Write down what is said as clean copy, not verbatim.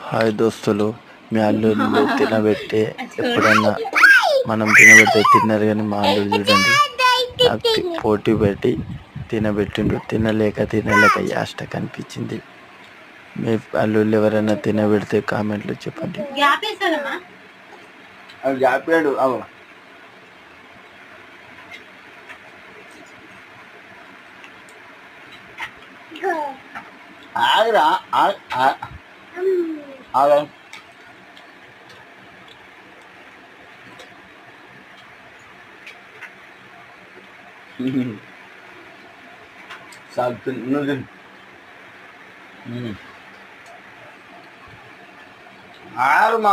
Hi దోస్తులు, మీ అల్లుళ్ళు తినబెట్టే ఎప్పుడన్నా మనం తినబెడితే తిన్నారు, కానీ మా అల్లుడు చూడండి నాకు పోటీ పెట్టి తినబెట్టిండు. తినలేక యాష్ట కనిపించింది. మీ అల్లుళ్ళు ఎవరైనా తినబెడితే కామెంట్లో చెప్పండి. ఆగరా ఆగా సాగు నువ్వు ఆరు మా